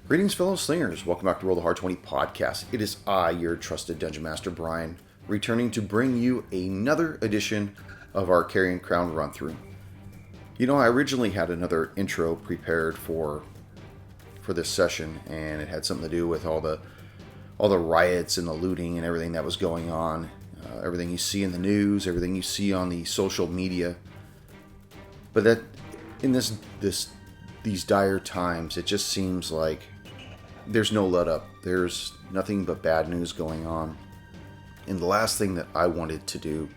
Greetings, fellow slingers. Welcome back to Roll the Hard 20 podcast. It is I, your trusted Dungeon Master, Brian, returning to bring you another edition of our Carrion Crown run-through. You know, I originally had another intro prepared for this session, and it had something to do with all the riots and the looting and everything that was going on. Everything you see in the news, everything you see on the social media. But that in these dire times, it just seems like there's no let up. There's nothing but bad news going on. And the last thing that I wanted to do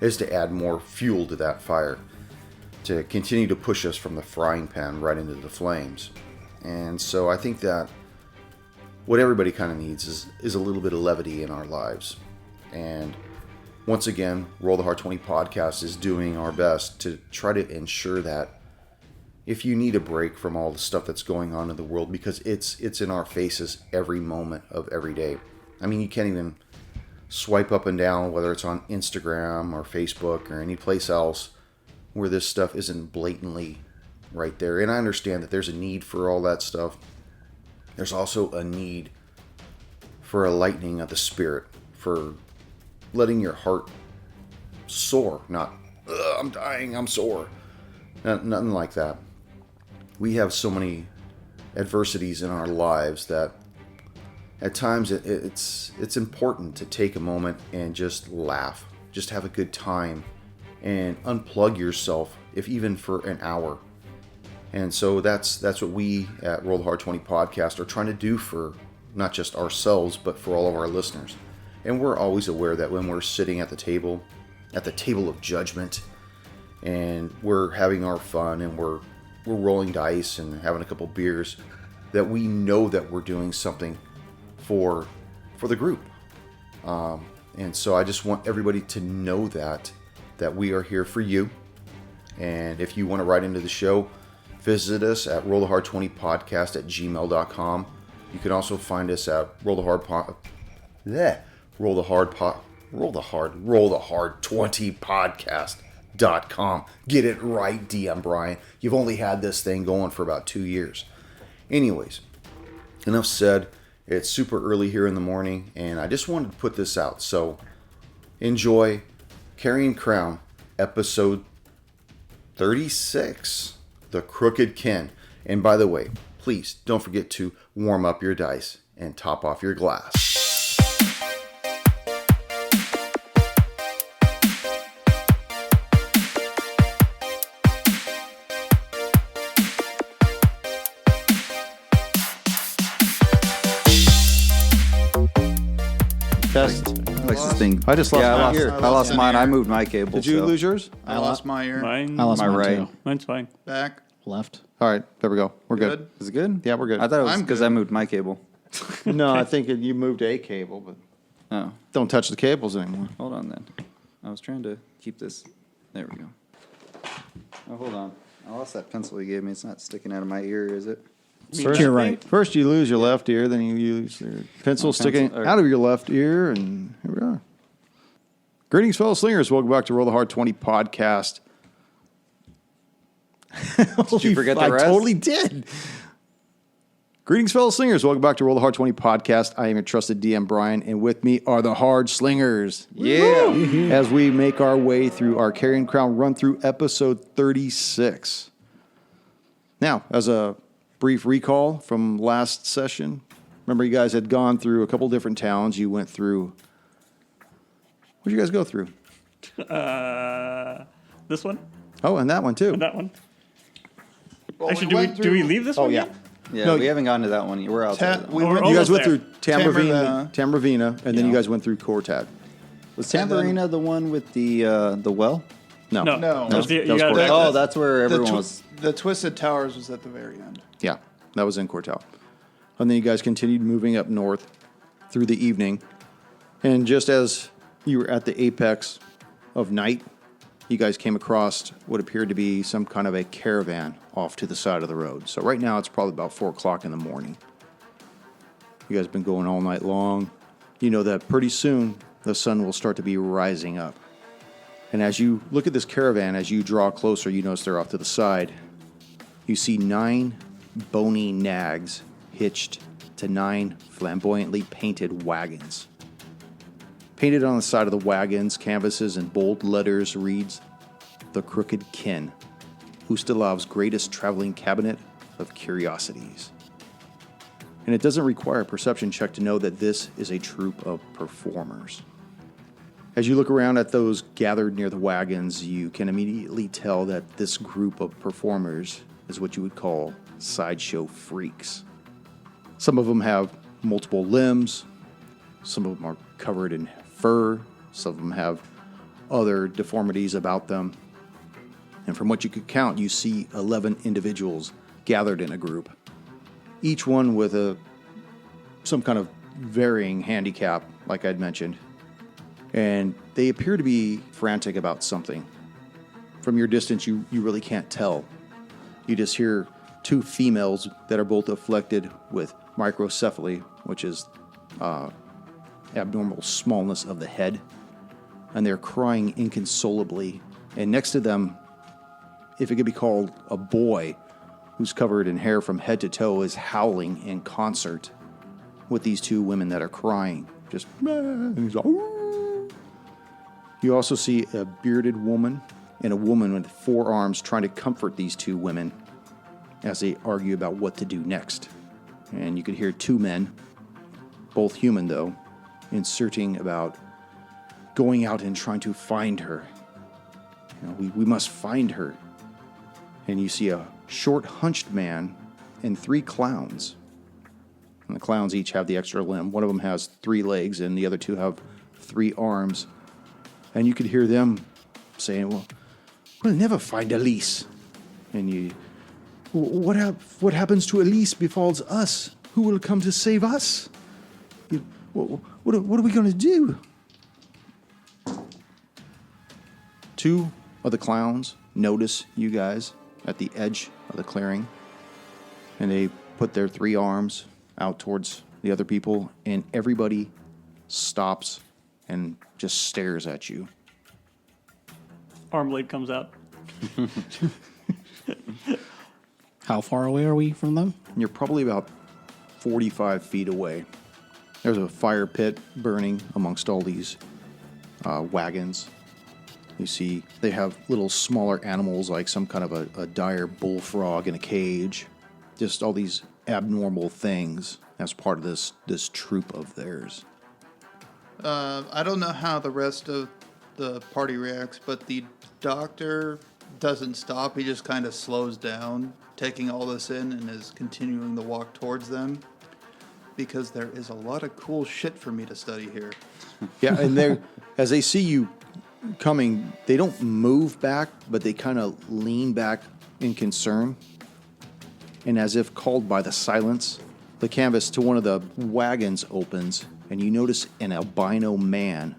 is to add more fuel to that fire, to continue to push us from the frying pan right into the flames. And so I think that what everybody kind of needs is a little bit of levity in our lives. And once again, Roll the Hard 20 podcast is doing our best to try to ensure that if you need a break from all the stuff that's going on in the world, because it's in our faces every moment of every day. I mean, you can't even swipe up and down, whether it's on Instagram or Facebook or any place else, where this stuff isn't blatantly right there. And I understand that there's a need for all that stuff. There's also a need for a lightening of the spirit, for letting your heart soar, not, I'm dying, I'm sore. Nothing like that. We have so many adversities in our lives that at times it's important to take a moment and just laugh, just have a good time and unplug yourself, if even for an hour. And so that's what we at Roll the Hard 20 podcast are trying to do for not just ourselves, but for all of our listeners. And we're always aware that when we're sitting at the table of judgment, and we're having our fun and we're rolling dice and having a couple beers, that we know that we're doing something for the group. And so I just want everybody to know that we are here for you. And if you want to write into the show, visit us at rollthehard20podcast@gmail.com. You can also find us at rollthehard20podcast.com. Get it right, DM Brian. You've only had this thing going for about 2 years. Anyways, enough said. It's super early here in the morning, and I just wanted to put this out. So enjoy Carrion Crown, episode 36, The Crooked Kin. And by the way, please don't forget to warm up your dice and top off your glass. Test. I just lost my ear. I lost mine. I moved my cable. Did you lose yours? I lost my ear. Mine, I lost my mine right. too. Mine's fine. Back. Left. All right, there we go. We're good. Is it good? Yeah, we're good. I thought it was I'm because good. I moved my cable. No, I think you moved a cable, but Oh, don't touch the cables anymore. hold on then. I was trying to keep this. There we go. Oh, hold on. I lost that pencil you gave me. It's not sticking out of my ear, is it? First, You're right. First you lose your left ear, then you use your pencil sticking all right. out of your left ear, and here we are. Greetings, fellow slingers. Welcome back to Roll the Hard 20 podcast. Did you forget the rest? I totally did. Greetings, fellow slingers. Welcome back to Roll the Hard 20 podcast. I am your trusted DM, Brian, and with me are the Hard Slingers. Yeah. As we make our way through our Carrion Crown run-through episode 36. Now, as a brief recall from last session, remember you guys had gone through a couple different towns. You went through... What did you guys go through? This one Oh, and that one too. and that one. Well, Actually, do we leave this Oh, one yeah. yet? Yeah, No, we haven't gotten to that one yet. We're outside. of that we one. went, We're You guys almost went there. through Tamravina, and then you guys went through Cortag. Was and then- Tamburina the one with the well? No. No. No. That's the- That you was gotta- Cortag. Oh, that's where everyone was. the Twisted Towers was at the very end. Yeah, that was in Cortal. And then you guys continued moving up north through the evening. And just as you were at the apex of night, you guys came across what appeared to be some kind of a caravan off to the side of the road. So right now it's probably about 4 o'clock in the morning. You guys have been going all night long. You know that pretty soon the sun will start to be rising up. And as you look at this caravan, as you draw closer, you notice they're off to the side. You see 9 bony nags hitched to 9 flamboyantly painted wagons. Painted on the side of the wagons, canvases in bold letters reads, "The Crooked Kin, Ustalov's greatest traveling cabinet of curiosities." And it doesn't require a perception check to know that this is a troupe of performers. As you look around at those gathered near the wagons, you can immediately tell that this group of performers is what you would call sideshow freaks. Some of them have multiple limbs, some of them are covered in fur, some of them have other deformities about them. And from what you could count, you see 11 individuals gathered in a group, each one with some kind of varying handicap, like I'd mentioned. And they appear to be frantic about something. From your distance, you really can't tell. You just hear 2 females that are both afflicted with microcephaly, which is abnormal smallness of the head. And they're crying inconsolably. And next to them, if it could be called a boy, who's covered in hair from head to toe, is howling in concert with these 2 women that are crying. Just, you also see a bearded woman and a woman with 4 arms trying to comfort these 2 women as they argue about what to do next. And you could hear 2 men, both human though, inserting about going out and trying to find her. You know, we must find her. And you see a short, hunched man and 3 clowns. And the clowns each have the extra limb. One of them has 3 legs, and the other 2 have 3 arms. And you could hear them saying, "Well, we'll never find Elise." And what happens to Elise befalls us. Who will come to save us? What are we going to do? 2 of the clowns notice you guys at the edge of the clearing, and they put their 3 arms out towards the other people, and everybody stops and just stares at you. Arm blade comes out. How far away are we from them? You're probably about 45 feet away. There's a fire pit burning amongst all these wagons. You see they have little smaller animals like some kind of a dire bullfrog in a cage. Just all these abnormal things as part of this troupe of theirs. I don't know how the rest of the party reacts, but the doctor doesn't stop. He just kind of slows down, taking all this in, and is continuing to walk towards them, because there is a lot of cool shit for me to study here. Yeah, and as they see you coming, they don't move back, but they kind of lean back in concern. And as if called by the silence, the canvas to one of the wagons opens, and you notice an albino man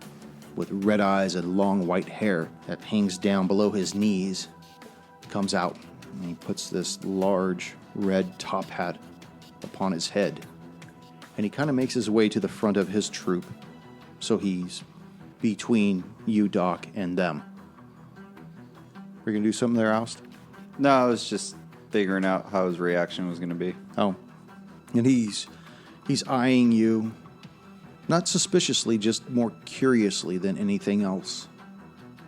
with red eyes and long white hair that hangs down below his knees comes out, and he puts this large red top hat upon his head. And he kind of makes his way to the front of his troop, so he's between you, Doc, and them. We're going to do something there, Oust? No, I was just figuring out how his reaction was going to be. Oh. And he's eyeing you, not suspiciously, just more curiously than anything else.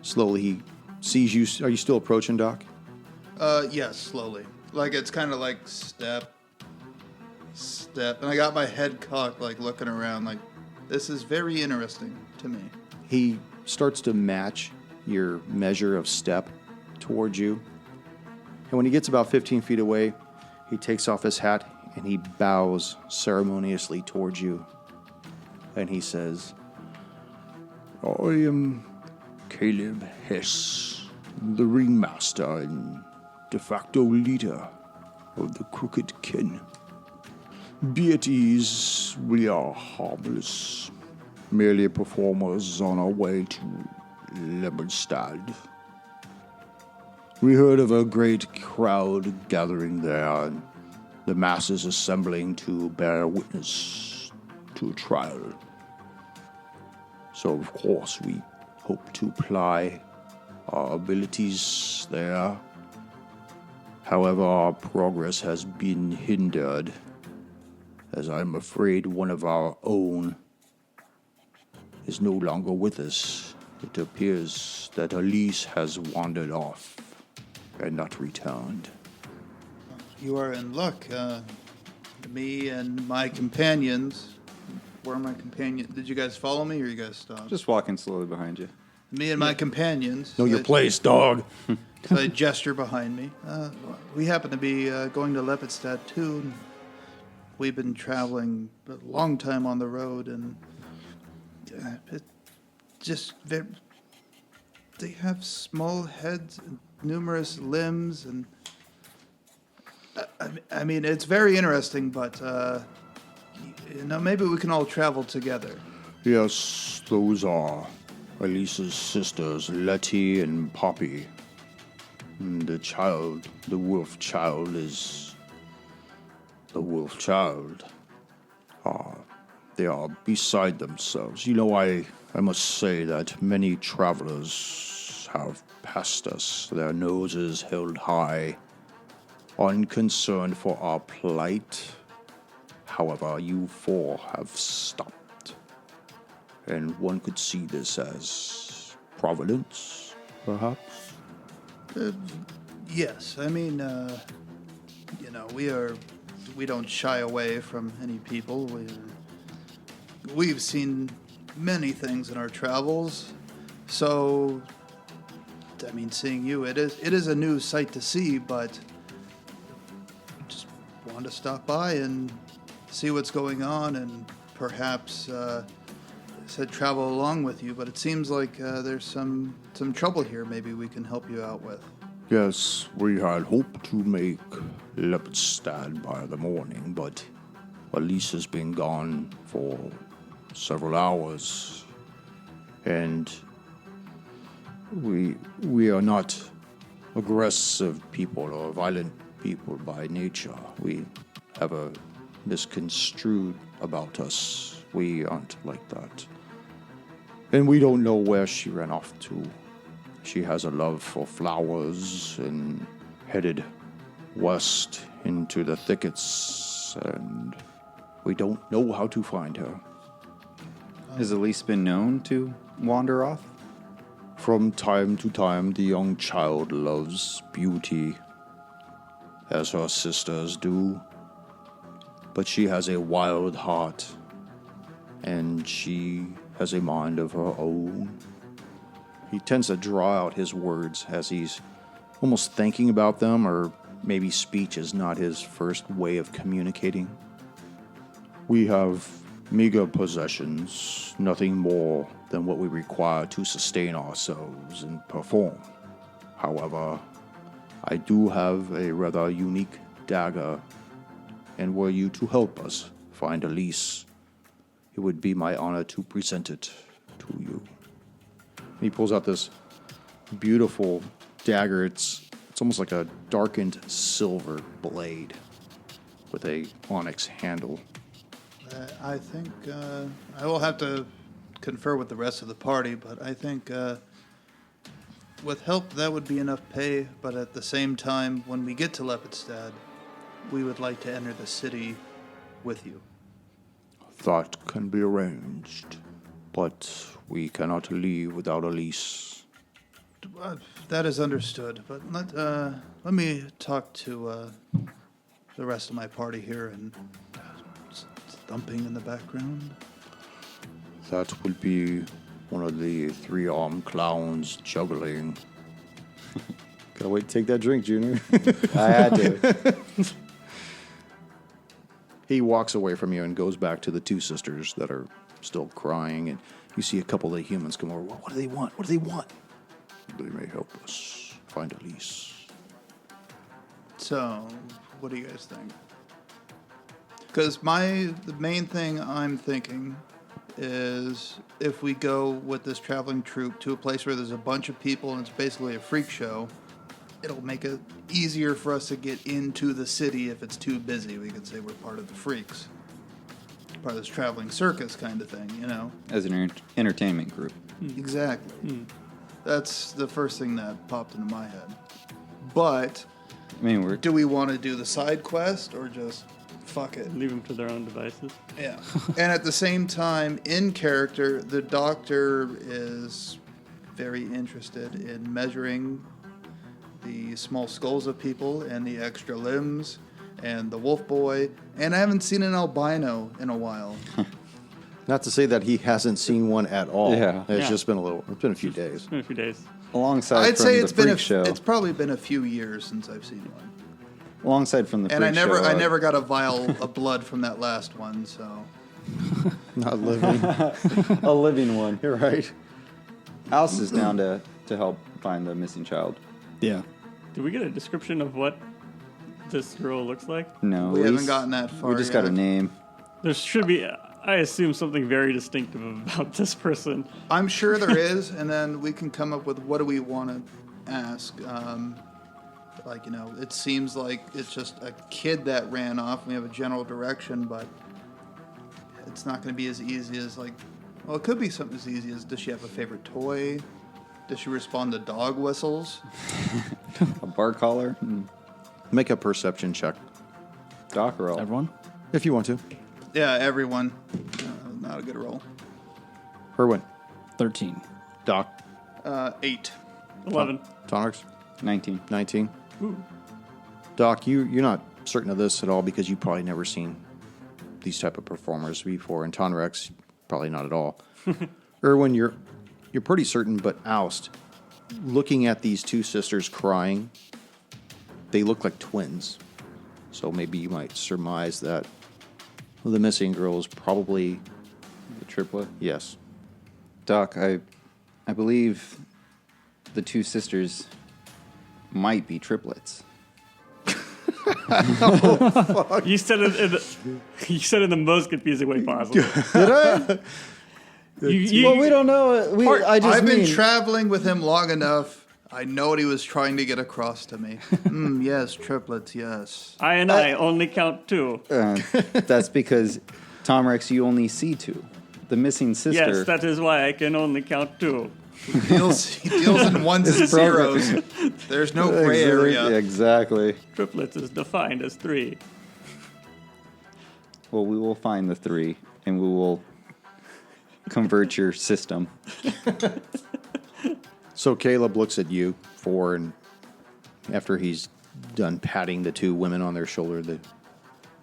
Slowly he sees you. Are you still approaching, Doc? Yes, slowly. Like, it's kind of like step. And I got my head cocked, like, looking around, like, this is very interesting to me. He starts to match your measure of step towards you. And when he gets about 15 feet away, he takes off his hat and he bows ceremoniously towards you. And he says, "I am Caleb Hess, the ringmaster and de facto leader of the Crooked Kin. Be at ease, we are harmless, merely performers on our way to Lemonstad. We heard of a great crowd gathering there, and the masses assembling to bear witness to a trial. So, of course, we hope to apply our abilities there. However, our progress has been hindered as I'm afraid one of our own is no longer with us. It appears that Elise has wandered off and not returned. You are in luck. Me and my companions. Where are my companions? Did you guys follow me or you guys stopped? Just walking slowly behind you. Me and my companions. Know your place, dog. So I gesture behind me. We happen to be going to Lepidstadt too. And we've been traveling a long time on the road, and it just they have small heads and numerous limbs, and I mean it's very interesting. But maybe we can all travel together. Yes, those are Elise's sisters, Letty and Poppy. And the wolf child is the wolf child. They are beside themselves. You know, I must say that many travelers have passed us, their noses held high, unconcerned for our plight. However, you four have stopped. And one could see this as providence, perhaps? Yes, I mean, we don't shy away from any people. We've seen many things in our travels, so I mean, seeing you, it is a new sight to see, but just wanted to stop by and see what's going on, and perhaps said travel along with you. But it seems like there's some trouble here. Maybe we can help you out with. Yes, we had hoped to make Lepidstadt by the morning, but Elise has been gone for several hours, and we are not aggressive people or violent people by nature. We have a misconstrued about us. We aren't like that. And we don't know where she ran off to. She has a love for flowers and headed west into the thickets, and we don't know how to find her. Has Elise been known to wander off? From time to time, the young child loves beauty, as her sisters do. But she has a wild heart, and she has a mind of her own. He tends to draw out his words as he's almost thinking about them, or maybe speech is not his first way of communicating. We have meager possessions, nothing more than what we require to sustain ourselves and perform. However, I do have a rather unique dagger, and were you to help us find Elise, it would be my honor to present it to you. He pulls out this beautiful dagger. It's almost like a darkened silver blade with a onyx handle. I think I will have to confer with the rest of the party, but I think with help that would be enough pay. But at the same time, when we get to Lepidstadt, we would like to enter the city with you. That can be arranged, but we cannot leave without Elise. That is understood, but let me talk to the rest of my party here, and thumping in the background. That will be one of the three-armed clowns juggling. Gotta wait to take that drink, Junior. I had to. He walks away from you and goes back to the two sisters that are still crying, and you see a couple of the humans come over. What do they want? What do they want? They may help us find Elise. So, what do you guys think? Because the main thing I'm thinking is if we go with this traveling troupe to a place where there's a bunch of people and it's basically a freak show, it'll make it easier for us to get into the city. If it's too busy, we could say we're part of the freaks. Part of this traveling circus kind of thing, you know? As an entertainment group. Exactly. That's the first thing that popped into my head. But I mean, do we want to do the side quest or just fuck it. Leave them to their own devices. Yeah. And at the same time, in character, the doctor is very interested in measuring the small skulls of people and the extra limbs and the wolf boy. And I haven't seen an albino in a while. Not to say that he hasn't seen one at all. Yeah. It's Yeah. just been it's been a few days. It's been a few days. Alongside I'd from say the it's been freak show. it's probably been a few years since I've seen one. Alongside from the And freak show. I never got a vial of blood from that last one, so Not living. a living one. You're right. Alice is down to help find the missing child. Yeah. Did we get a description of what this girl looks like? No, we at haven't least gotten that far We just got a yet. name. There should be, I assume, something very distinctive about this person. I'm sure there is, and then we can come up with what do we want to ask. It seems like it's just a kid that ran off. We have a general direction, but it's not going to be as easy as it could be something as easy as, does she have a favorite toy? Does she respond to dog whistles? A bar collar. Make a perception check Doc roll. Everyone? if you want to. Yeah, everyone. Not a good roll. Erwin, 13. Doc, 8. 11. Tonix, 19. 19. Doc, you're not certain of this at all because you've probably never seen these type of performers before. And Tonrex, probably not at all. Erwin, you're pretty certain, but Oust, looking at these two sisters crying, they look like twins. So maybe you might surmise that the missing girl is probably, The triplet. yes. Doc, I believe the two sisters might be triplets. You said it in the most confusing way possible. Did I? Well, we don't know. I've been traveling with him long enough. I know what he was trying to get across to me. Yes, triplets, yes. I only count 2. That's because, Tom Rex, you only see 2. The missing sister. Yes, that is why I can only count 2. He deals in ones and zeros. There's no gray area. Exactly. Triplets is defined as 3. Well, we will find the 3, and we will convert your system. So Caleb looks at you and after he's done patting the two women on their shoulder, that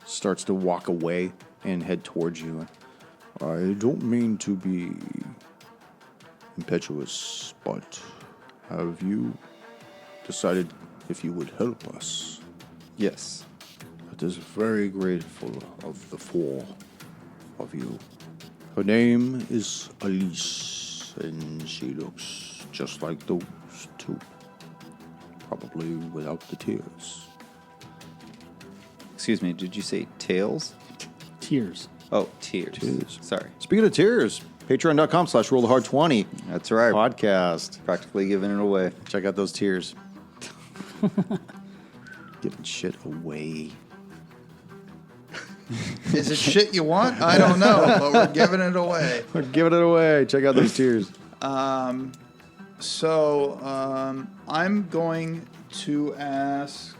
starts to walk away and head towards you. I don't mean to be impetuous, but have you decided if you would help us? Yes. That is very grateful of the 4 of you. Her name is Elise, and she looks just like those two. Probably without the tears. Excuse me, did you say tails? Tears. Oh, tears. Tears. Sorry. Speaking of tears, patreon.com/rollthehard20 That's right. podcast. Practically giving it away. Check out those tears. Giving shit away. Is it shit you want? I don't know, but we're giving it away. We're giving it away. Check out those tears. So I'm going to ask,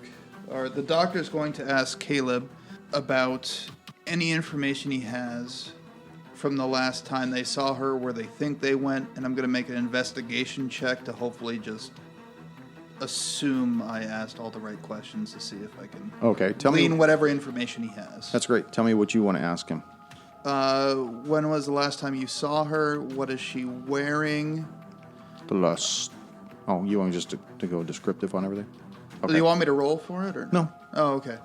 or the doctor's going to ask Caleb about any information he has from the last time they saw her, where they think they went, and I'm going to make an investigation check to hopefully just assume I asked all the right questions to see if I can Okay, tell glean me. whatever information he has. That's great. Tell me what you want to ask him. When was the last time you saw her? What is she wearing? The last. Oh, you want just to go descriptive on everything? Do you want me to roll for it or No. Oh, okay.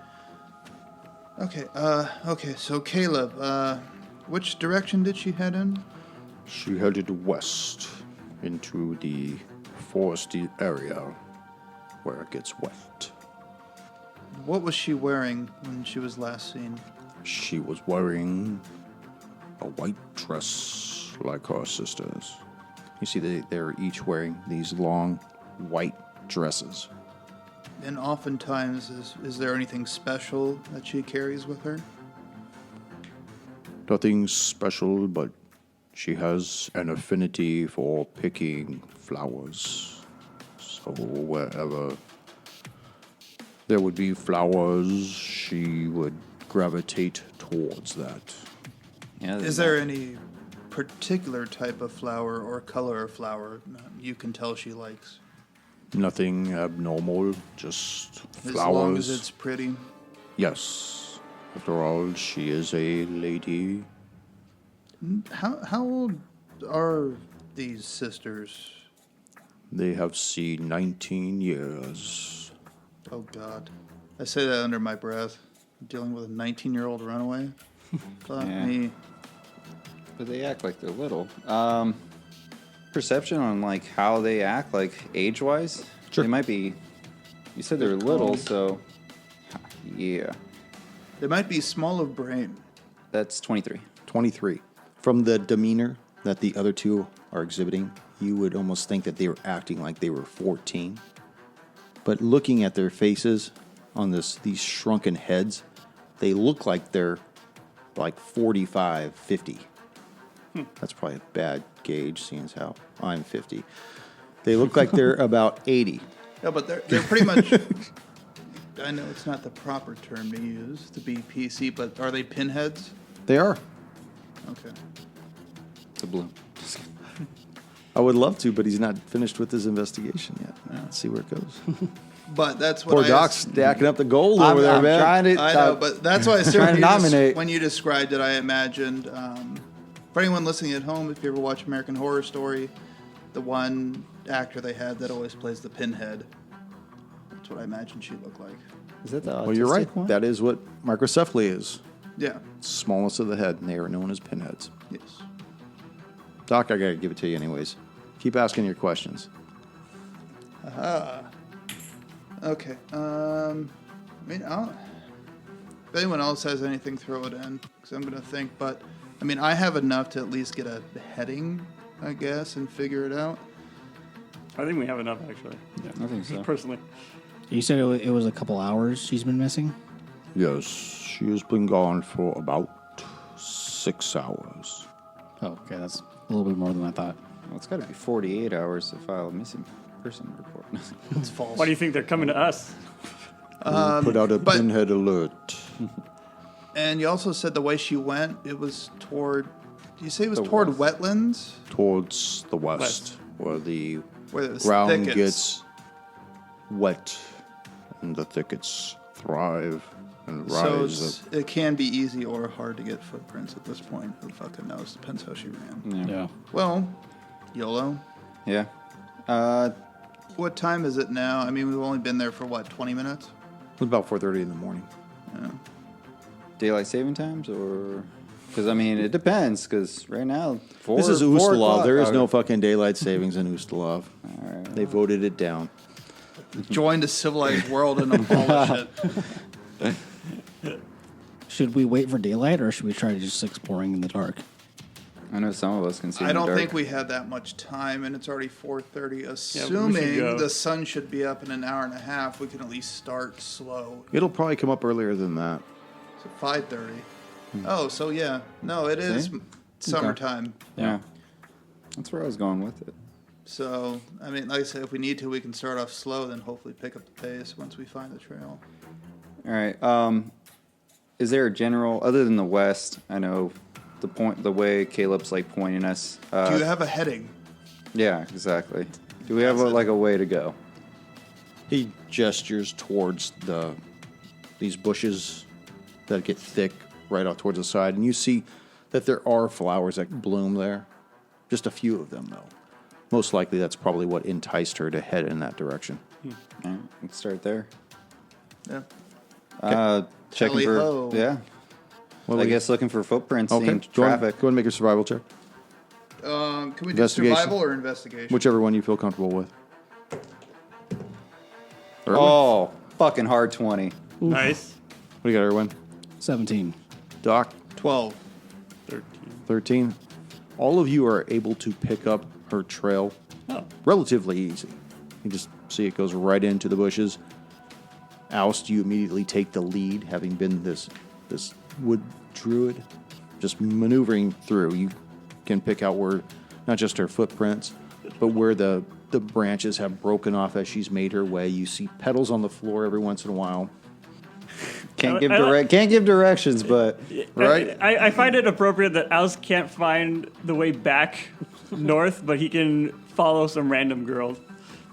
Okay. So Caleb, which direction did she head in? She headed west into the foresty area where it gets wet. What was she wearing when she was last seen? She was wearing a white dress like her sisters. You see, they're each wearing these long white dresses. And oftentimes, is there anything special that she carries with her? Nothing special, but she has an affinity for picking flowers. So wherever there would be flowers, she would gravitate towards that. Yeah. Is there any particular type of flower or color of flower you can tell she likes? Nothing abnormal, just As flowers. long as it's pretty. Yes. After all, she is a lady. How old are these sisters? They have seen 19 years. Oh, God. I say that under my breath. Dealing with a 19-year-old runaway? Fuck Yeah. me. But they act like they're little. Perception on like how they act, like age-wise. Sure. They might be. You said they're little, so yeah. They might be small of brain. That's 23. 23. From the demeanor that the other two are exhibiting, you would almost think that they were acting like they were 14. But looking at their faces on these shrunken heads, they look like they're like 45, 50. That's probably a bad gauge, seeing as how I'm 50. They look like they're about 80. Yeah, but they're pretty much... I know it's not the proper term to use to be PC, but are they pinheads? They are. Okay. The blue. I would love to, but he's not finished with his investigation yet. Let's see where it goes. But that's what Poor I... Doc's stacking up the gold over there, I'm man. trying to. I know, but that's why I trying said to nominate. when you described it, I imagined. For anyone listening at home, if you ever watch American Horror Story, the one actor they had that always plays the pinhead. That's what I imagined she'd look like. Is that the Well, you're autistic right. one? That is what microcephaly is. Yeah. Smallness of the head, and they are known as pinheads. Yes. Doc, I gotta give it to you anyways. Keep asking your questions. Okay. I mean, if anyone else has anything, throw it in, because I'm gonna think. But I mean, I have enough to at least get a heading, I guess, and figure it out. I think we have enough, actually. I think so. Personally. You said it was a couple hours she's been missing? Yes, she has been gone for about 6 hours. Oh, okay, that's a little bit more than I thought. Well, it's got to be 48 hours to file a missing person report. It's false. Why do you think they're coming to us? Put out a but- pinhead alert. And you also said the way she went, it was toward. Do you say it was The toward wetlands? Towards the west, West. where the Where it was ground thickets. gets wet and the thickets thrive and So rise. it can be easy or hard to get footprints at this point. Who fucking knows? Depends how she ran. Yeah. Well, YOLO. Yeah. What time is it now? I mean, we've only been there for what, 20 minutes? It was about 4:30 in the morning. Daylight saving times, or because I mean it depends. Because right now, This is 4 Ustalov. o'clock- There is oh, no fucking daylight savings in Ustalov. right. They voted it down. Join the civilized world and abolish it. Should we wait for daylight or should we try to just exploring in the dark? I know some of us can see. I in the don't dark. think we have that much time, and it's already 4:30. we should Assuming go. the sun should be up in an hour and a half, we can at least start slow. It'll probably come up earlier than that. So 5:30. Oh, so yeah. No, it is See? summertime. Yeah. That's where I was going with it. So, I mean, like I said, if we need to, we can start off slow, then hopefully pick up the pace once we find the trail. All right. Is there a general other than the west? I know the way Caleb's like pointing us. Do you have a heading? Yeah, exactly. Do we have like a way to go? He gestures towards these bushes that get thick right out towards the side, and you see that there are flowers that bloom there. Just a few of them, though. Most likely, that's probably what enticed her to head in that direction. All right, let's start there. Yeah. Checking Tally for ho. yeah. Well, I guess looking for footprints, Okay, seeing go ahead traffic. and make a survival check. Can we do Investigation. survival or investigation? Whichever one you feel comfortable with. Erwin? Oh, fucking hard 20. Nice. What do you got, Erwin? 17. Doc? 12. 13. 13. All of you are able to pick up her trail Oh. relatively easy. You just see it goes right into the bushes. Oust, you immediately take the lead, having been this wood druid. Just maneuvering through. You can pick out where, not just her footprints, but where the branches have broken off as she's made her way. You see petals on the floor every once in a while. Can't give directions, but Right? I find it appropriate that Oust can't find the way back north, but he can follow some random girl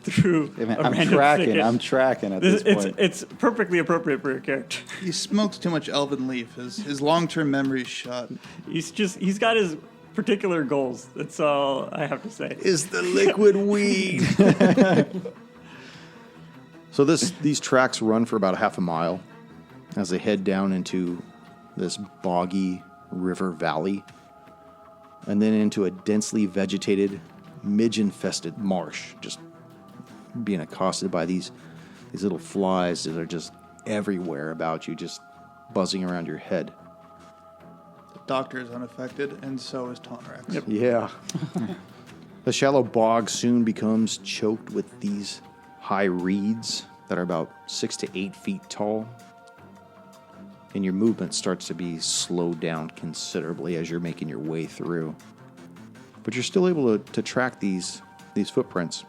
through hey, man, a I'm random tracking. thicket. I'm tracking at this point. It's perfectly appropriate for your character. He smoked too much Elven Leaf. His long-term memory's shot. He's got his particular goals. That's all I have to say. Is the liquid weed. So these tracks run for about half a mile as they head down into this boggy river valley and then into a densely vegetated, midge-infested marsh, just being accosted by these little flies that are just everywhere about you, just buzzing around your head. The doctor is unaffected, and so is Tonrax. Yep. Yeah. The shallow bog soon becomes choked with these high reeds that are about 6 to 8 feet tall. And your movement starts to be slowed down considerably as you're making your way through. But you're still able to track these footprints.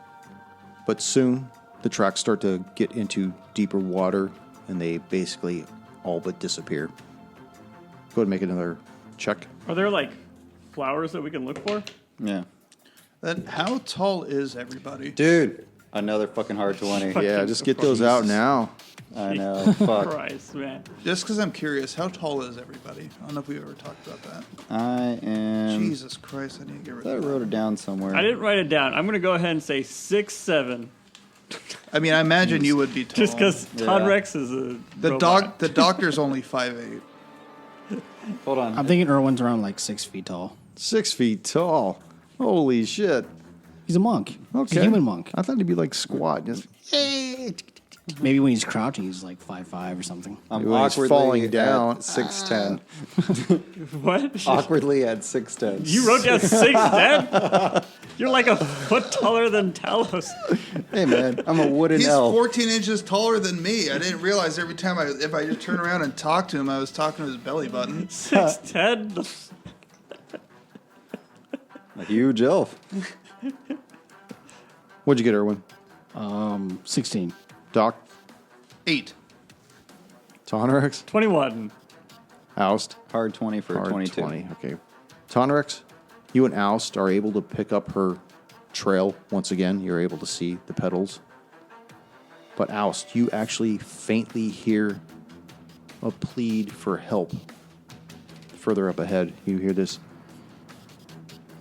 But soon, the tracks start to get into deeper water, and they basically all but disappear. Go ahead and make another check. Are there like flowers that we can look for? Yeah. Then how tall is everybody? Dude, another fucking hard 20. Yeah, just get those out now. I know. Fuck. Christ, man. Just because I'm curious, how tall is everybody? I don't know if we've ever talked about that. I am. Jesus Christ, I need to get rid I of wrote that. it down somewhere. I didn't write it down. I'm gonna go ahead and say 6'7", I mean, I imagine you would be tall. just because Yeah. Todd Rex is a the robot. the doctor's only 5'8". Hold on. I'm thinking Irwin's around like 6 feet tall. 6 feet tall. Holy shit. He's a monk. Okay. He's a human monk. I thought he'd be like squat. Just, Maybe when he's crouching, he's like 5'5" or something. I'm When he's awkwardly falling down. at 6'10". What? Awkwardly at 6'10". You wrote down 6'10"? You're like a foot taller than Talos. Hey man, I'm a wooden He's elf. 14 inches taller than me. I didn't realize every time if I just turn around and talk to him, I was talking to his belly button. 6'10". A huge elf. What'd you get, Erwin? 16. Doc? 8. Tonrex? 21. Oust? Hard 20 for Hard 22. 20. Okay. Tonrex, you and Oust are able to pick up her trail once again. You're able to see the pedals. But Oust, you actually faintly hear a plead for help. Further up ahead, you hear this.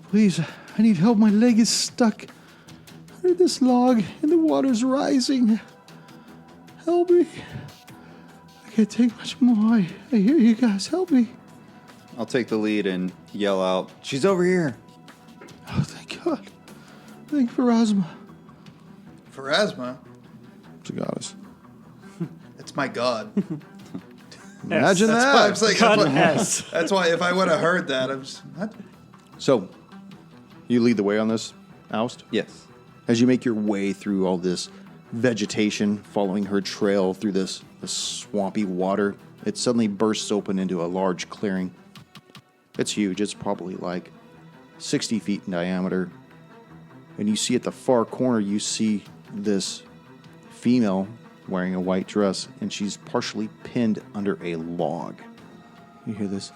Please, I need help. My leg is stuck under this log and the water's rising. Help me. I can't take much more. I hear you guys. Help me. I'll take the lead and yell out, "She's over here." Oh, thank God. Thank Pharasma. For asthma, It's a goddess. it's my god. Imagine That's why I that. was like, God S. that's why if I would have heard that, I'm just, what? So, you lead the way on this, Oust? Yes. As you make your way through all this vegetation, following her trail through this swampy water, it suddenly bursts open into a large clearing. It's huge. It's probably like 60 feet in diameter. And you see at the far corner, you see this female wearing a white dress, and she's partially pinned under a log. You hear this?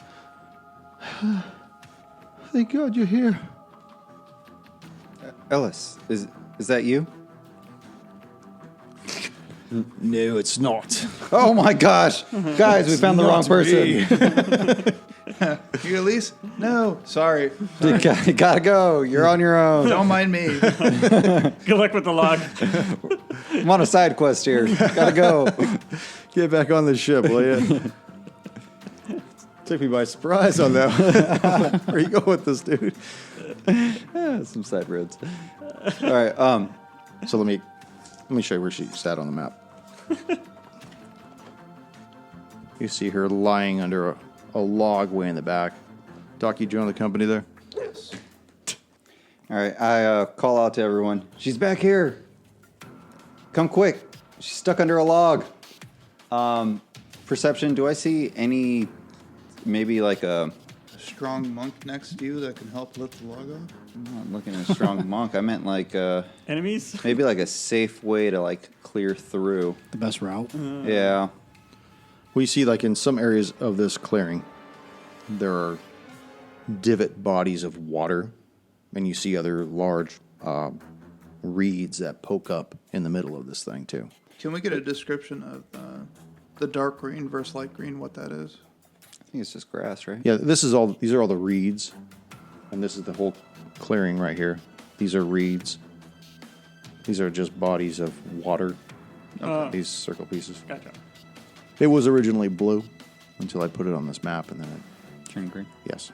Thank God you're here. Ellis, is that you? No, it's not. Oh my gosh. Guys, we found the wrong person. You Elise? No, sorry. You gotta go. You're on your own. Don't mind me. Good luck with the log. I'm on a side quest here. Gotta go. Get back on the ship, will you? Took me by surprise on that one. Where you go with this, dude? Yeah, some side roads. All right. So let me show you where she sat on the map. You see her lying under a log way in the back. Doc, you join the company there? Yes. All right. I call out to everyone. She's back here. Come quick. She's stuck under a log. Perception. Do I see any? Maybe like a. Strong monk next to you that can help lift the log off. I'm not looking at a strong monk. I meant like Enemies? maybe like a safe way to like clear through. The best route. Yeah. We see, like, in some areas of this clearing, there are divot bodies of water, and you see other large reeds that poke up in the middle of this thing, too. Can we get a description of the dark green versus light green, what that is? I think it's just grass, right? Yeah, these are all the reeds, and this is the whole clearing right here. These are reeds. These are just bodies of water. These circle pieces. Gotcha. It was originally blue until I put it on this map, and then it... Turn green. Yes.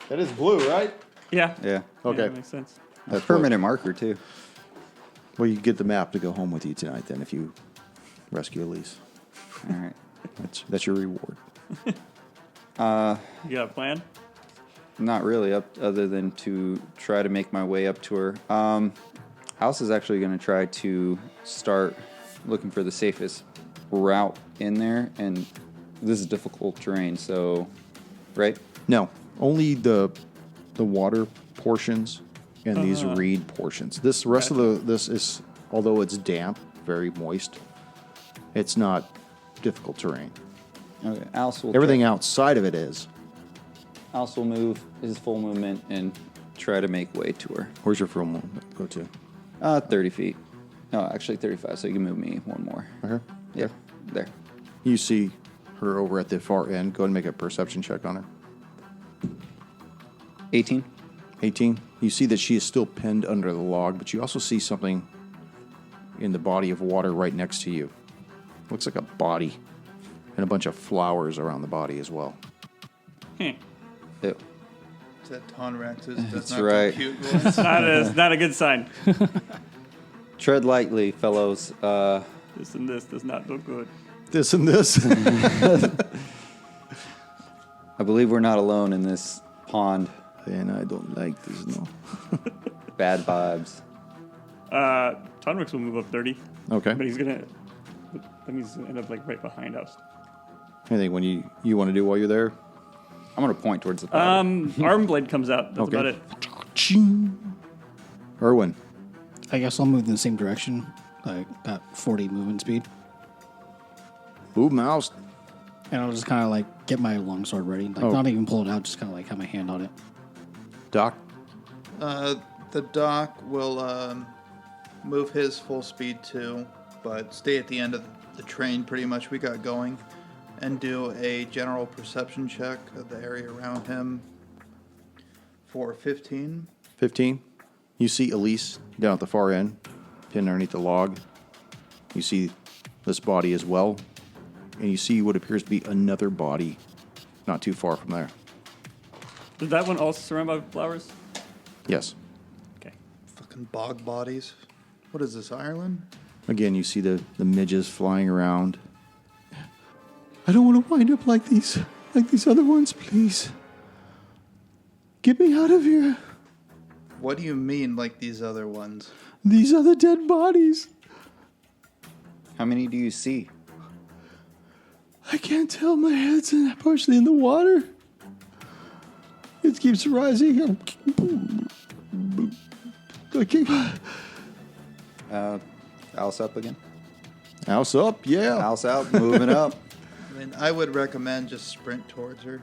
That is blue, right? Yeah. Yeah. Okay. Yeah, that makes sense. A permanent marker, too. Well, you get the map to go home with you tonight, then, if you rescue Elise. All right. That's your reward. You got a plan? Not really, other than to try to make my way up to her. Alice is actually going to try to start looking for the safest route in there, and this is difficult terrain, so, right? No, only the water portions and these reed portions. This rest of this is, although it's damp, very moist, it's not difficult terrain. Okay, Alice will Everything outside of it is. Alice will move his full movement and try to make way to her. Where's your full movement go to? 30 feet. No, actually 35, so you can move me one more. Right here? Yeah, there. You see her over at the far end. Go ahead and make a perception check on her. 18. 18. You see that she is still pinned under the log, but you also see something in the body of water right next to you. Looks like a body and a bunch of flowers around the body as well. Ew. Is that Tonrax's? That's not right. Cute voice? Not a good sign. Tread lightly, fellows. This and this does not look good. This and this. I believe we're not alone in this pond. And I don't like this, no. Bad vibes. Tonrix will move up 30. Okay. But that means he'll end up like right behind us. Anything when you want to do while you're there? I'm going to point towards the body. Arm blade comes out. That's Okay. about it. Ching. Erwin. I guess I'll move in the same direction, like about 40 movement speed. Move mouse. And I'll just kind of like get my longsword ready. Like not even pull it out, just kind of like have my hand on it. Doc. The doc will move his full speed too, but stay at the end of the train pretty much we got going, and do a general perception check of the area around him for 15. 15. You see Elise down at the far end, pinned underneath the log. You see this body as well. And you see what appears to be another body not too far from there. Is that one also surrounded by flowers? Yes. Okay. Fucking bog bodies. What is this, Ireland? Again, you see the midges flying around. I don't want to wind up like these other ones, please. Get me out of here. What do you mean, like these other ones? These are the dead bodies. How many do you see? I can't tell. My head's partially in the water. It keeps rising. Alice up again? House up, yeah. Alice out, moving up. I mean, I would recommend just sprint towards her.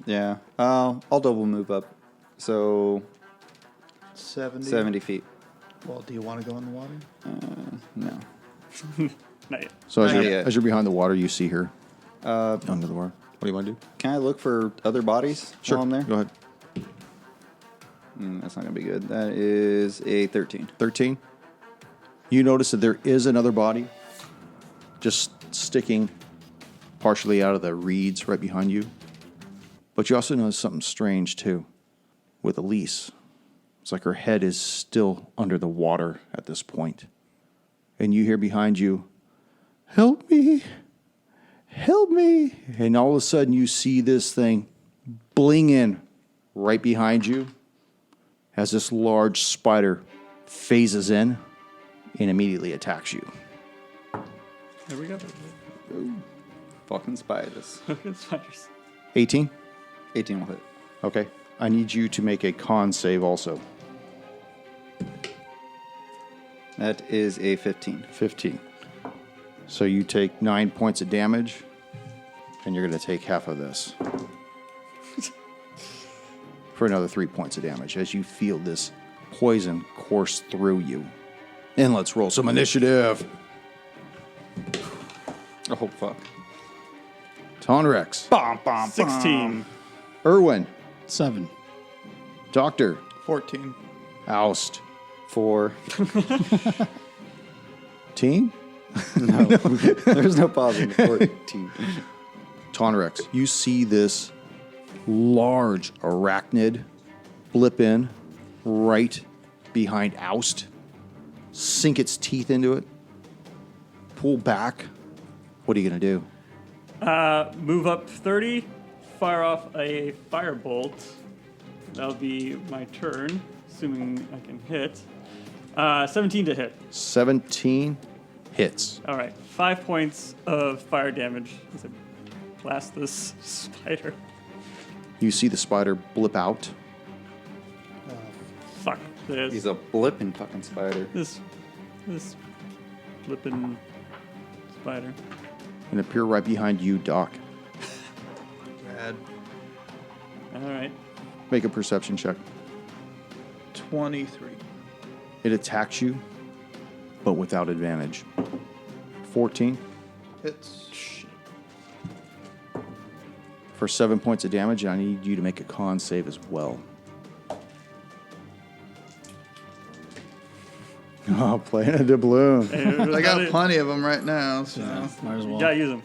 Yeah. I'll double move up. So 70. 70 feet. Well, do you want to go in the water? No. Not yet. So Not yet. as you're behind the water, you see her under the water. What do you want to do? Can I look for other bodies Sure. while I'm there? Go ahead. That's not going to be good. That is a 13. 13. You notice that there is another body just sticking partially out of the reeds right behind you. But you also notice something strange, too, with Elise. It's like her head is still under the water at this point. And you hear behind you, "Help me! Help me!" And all of a sudden you see this thing bling in right behind you as this large spider phases in and immediately attacks you. There we go. Fucking spiders. Spiders. 18? 18 will hit. Okay. I need you to make a con save also. That is a 15. 15. So you take 9 points of damage, and you're going to take half of this. For another 3 points of damage as you feel this poison course through you. And let's roll some initiative. Oh, fuck. Tonrex, 16. Irwin, 7. Doctor, 14. Oust, 4. Team, No. There's no positive. 14. Tonrex. You see this large arachnid blip in right behind Oust, sink its teeth into it, pull back. What are you going to do? Move up 30, fire off a firebolt. That'll be my turn, assuming I can hit. 17 to hit. 17 hits. All right, 5 points of fire damage as I blast this spider. You see the spider blip out. Fuck this. He's a blipping fucking spider. This flippin' spider. And appear right behind you, Doc. Bad. All right. Make a perception check. 23. It attacks you, but without advantage. 14 Hits. for 7 points of damage. I need you to make a con save as well. Oh, playing a doubloon. I got plenty of them right now, so Might as You well. gotta use them.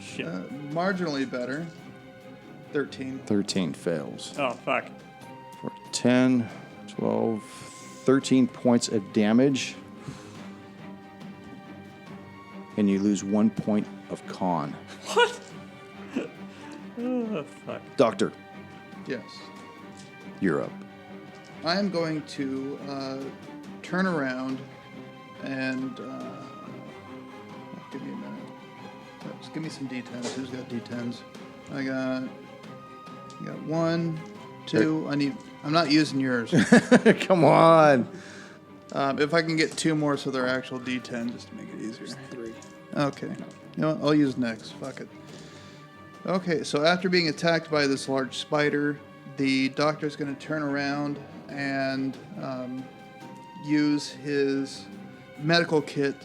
Shit. marginally better. 13. 13 fails. Oh, fuck. For 10, 12, 13 points of damage. And you lose 1 point of con. What? Oh, fuck. Doctor, Yes. you're up. I am going to turn around and give me a minute. Just give me some D10s. Who's got D10s? I got 1, 2. I'm not using yours. Come on. If I can get 2 more, so they're actual D10, just to make it easier. 3. Okay. You know what? I'll use next. Fuck it. Okay, so after being attacked by this large spider, the doctor's going to turn around and use his medical kit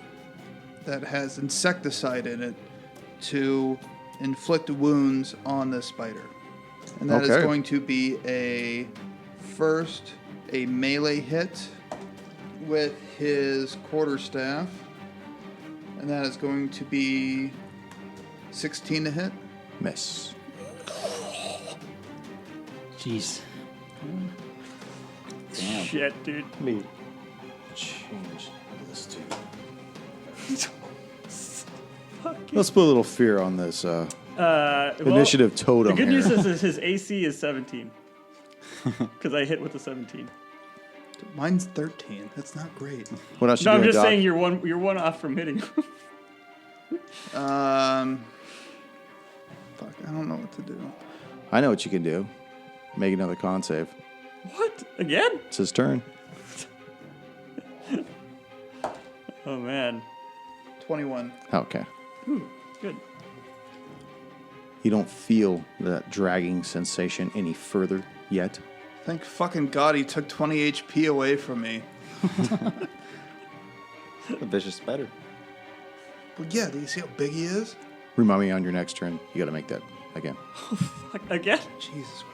that has insecticide in it to inflict wounds on this spider. And that is Okay. going to be a melee hit with his quarterstaff. And that is going to be 16 to hit. Miss. Jeez. Shit, dude. Let me change this to. Let's put a little fear on this Well, initiative totem. The good here. news is his AC is 17. Because I hit with a 17. Mine's 13. That's not great. What else you No, I'm doing, just Doc? saying you're one off from hitting. Fuck, I don't know what to do. I know what you can do. Make another con save. What? Again? It's his turn. Oh, man. 21. Okay. Good. You don't feel that dragging sensation any further yet. Thank fucking God he took 20 HP away from me. A vicious spider. Well, yeah, do you see how big he is? Remind me on your next turn. You got to make that again. Fuck, again? Jesus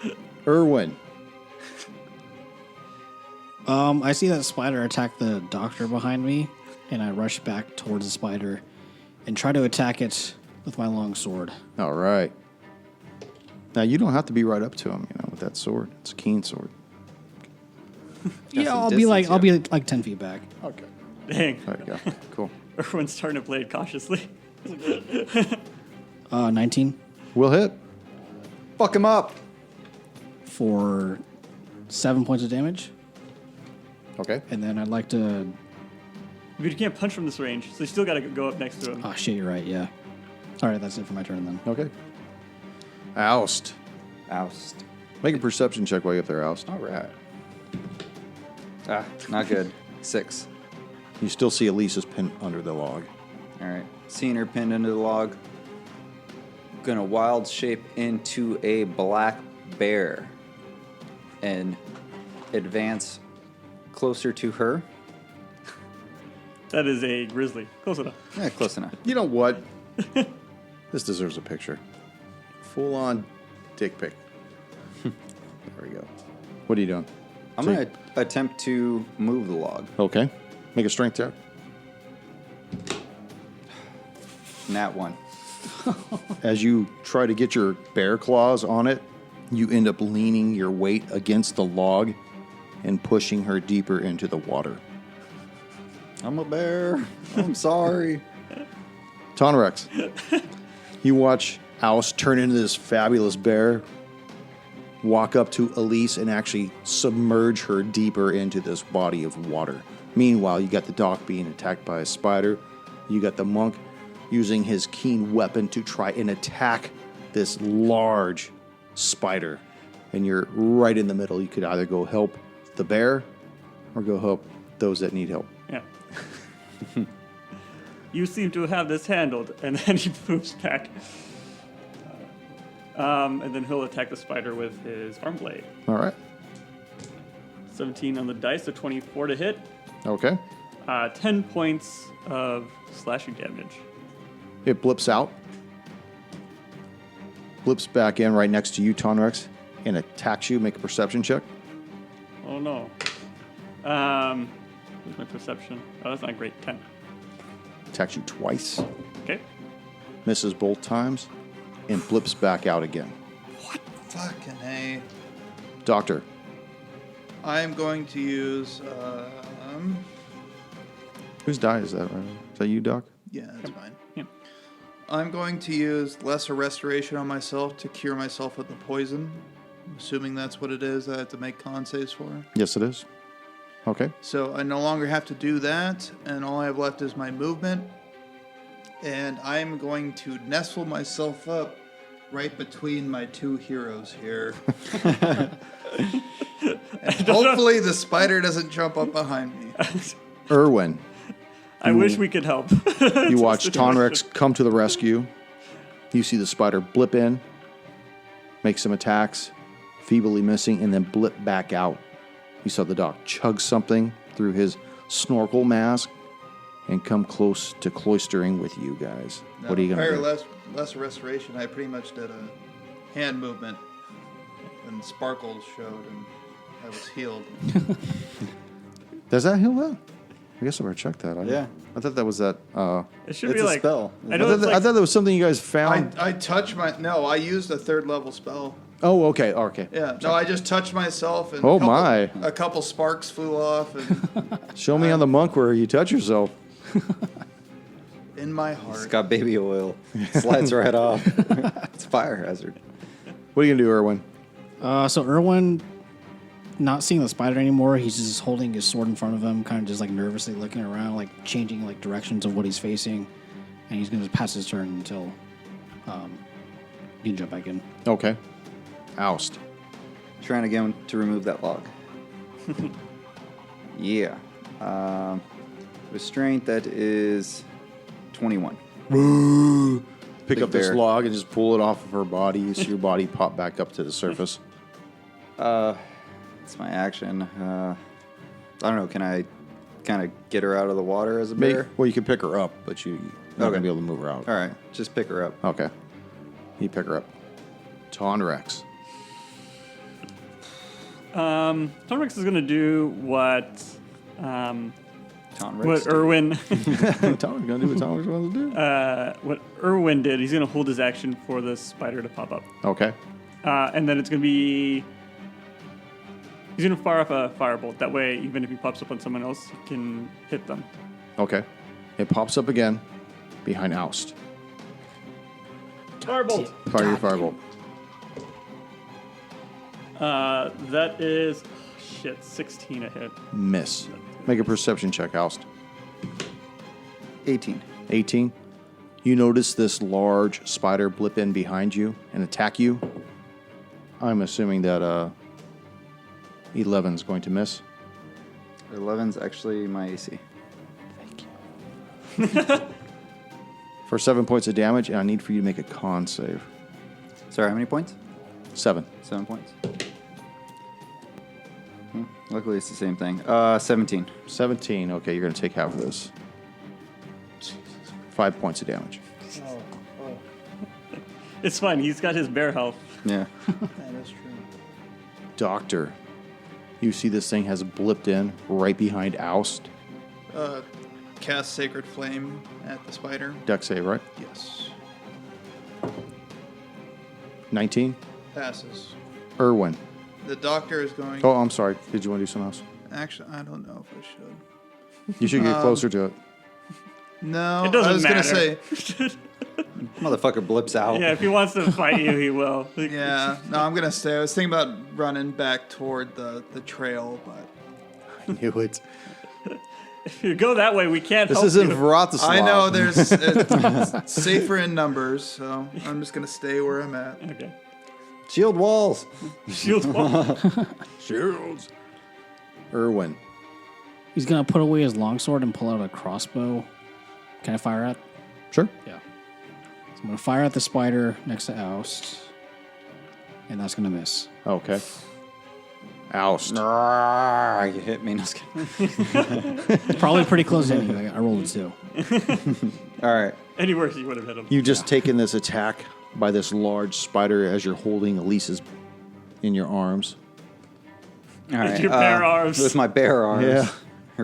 Christ. Irwin. I see that spider attack the doctor behind me, and I rush back towards the spider and try to attack it with my long sword. All right. Now you don't have to be right up to him, with that sword. It's a keen sword. Yeah, some I'll be distance, like 10 feet back. Okay. Dang. There you go. Cool. Everyone's starting to play it cautiously. 19 We'll hit. Fuck him up. for 7 points of damage, Okay. and then I'd like to. But you can't punch from this range, so you still gotta go up next to him. Oh shit, you're right. Yeah. All right, that's it for my turn then. Okay. Oust. Oust. Make a perception check while you're up there, Oust. All right. Ah, not good. 6. You still see Elisa's pinned under the log. All right. Seeing her pinned into the log, gonna wild shape into a black bear and advance closer to her. That is a grizzly. Close enough. Yeah, close enough. You know what? This deserves a picture. Full on dick pic. There we go. What are you doing? I'm gonna attempt to move the log. Okay. Make a strength check. Nat 1. As you try to get your bear claws on it, you end up leaning your weight against the log and pushing her deeper into the water. I'm a bear. I'm sorry. Tonrex, you watch Alice turn into this fabulous bear, walk up to Elise and actually submerge her deeper into this body of water. Meanwhile, you got the doc being attacked by a spider. You got the monk using his keen weapon to try and attack this large spider. And you're right in the middle. You could either go help the bear or go help those that need help. Yeah. You seem to have this handled, and then he moves back. And then he'll attack the spider with his arm blade. All right. 17 on the dice, so 24 to hit. Okay. 10 points of slashing damage. It blips out. Blips back in right next to you, Tonrex, and attacks you. Make a perception check. Oh no. Where's my perception? Oh, that's not great. 10. Attacks you twice. Okay. Misses both times. And blips back out again. Fucking A. Doctor. I'm going to use, Whose die is that, right? Is that you, Doc? yeah, that's fine. Yeah. I'm going to use Lesser Restoration on myself to cure myself of the poison. I'm assuming that's what it is that I have to make con saves for. Yes, it is. Okay. So I no longer have to do that, and all I have left is my movement. And I'm going to nestle myself up right between my two heroes here. And hopefully the spider doesn't jump up behind me. Irwin. I wish we could help. You watch Tonrex come to the rescue. You see the spider blip in, make some attacks, feebly missing, and then blip back out. You saw the doc chug something through his snorkel mask and come close to cloistering with you guys. Now, What are you going to do? Lesser Restoration, I pretty much did a hand movement, and sparkles showed, and I was healed. Does that heal that? I guess I better check that. Yeah. I thought that was that. It should It's be a like spell. I know it's I like thought that was something you guys found. I touched I used a 3rd level spell. Oh, okay. Okay. Yeah, no, I just touched myself, and Oh, my. a couple sparks flew off, and Show me on the monk where you touch yourself. in my It's heart. got baby oil. Slides right off. It's a fire hazard. What are you going to do, Irwin? So Erwin, not seeing the spider anymore, he's just holding his sword in front of him, kind of just like nervously looking around, like changing like directions of what he's facing, and he's going to pass his turn until you can jump back in. Okay. Oust. Trying again to remove that log. Yeah. With strength, that is 21. Pick Big up this bear. log and just pull it off of her body. You see your body pop back up to the surface. It's my action. I don't know. Can I kind of get her out of the water as a bear? Well, you can pick her up, but you're not going to Okay. be able to move her out. All right. Just pick her up. Okay. You pick her up. Tonrex. Tonrex is gonna do what Tonrex. what Irwin Tonrex going to do what Tonrex wants to do? what Irwin did. He's gonna hold his action for the spider to pop up, Okay. and then it's gonna be he's gonna fire off a firebolt. That way, even if he pops up on someone else, he can hit them. Okay. It pops up again behind Oust. Firebolt. Fire your firebolt. That is 16 a hit. Miss. Make a perception check, Oust. 18. 18. You notice this large spider blip in behind you and attack you. I'm assuming that 11's going to miss. 11's actually my AC. for 7 points of damage, and I need for you to make a con save. Sorry, how many points? 7. 7 points. Luckily, it's the same thing. 17. 17. Okay, you're going to take half of this. 5 points of damage. It's fine. He's got his bear health. Yeah. That is true. Doctor, you see this thing has blipped in right behind Oust. Cast Sacred Flame at the spider. Dex save, right? Yes. 19. Passes. Irwin. The doctor is going... Oh, I'm sorry. Did you want to do something else? Actually, I don't know if I should. You should get closer to it. No, It doesn't I was going matter. to say... Motherfucker blips out. Yeah, if he wants to fight you, he will. Yeah, no, I'm going to stay. I was thinking about running back toward the trail, but... I knew it. If you go that way, we can't This help isn't you. Vratislav. I know there's it's safer in numbers, so I'm just going to stay where I'm at. Okay. Shield walls. Shield wall. Shields. Irwin. He's gonna put away his longsword and pull out a crossbow. Can I fire at? Sure. Yeah. So I'm gonna fire at the spider next to Oust, and that's gonna miss. Okay. Oust. You hit me. No, just kidding. Probably pretty close to anyway. I rolled a 2. All right. Any worse, you would have hit him. You've just taken this attack by this large spider as you're holding Elise's in your arms. All right. your bare arms. With my bare arms. Yeah.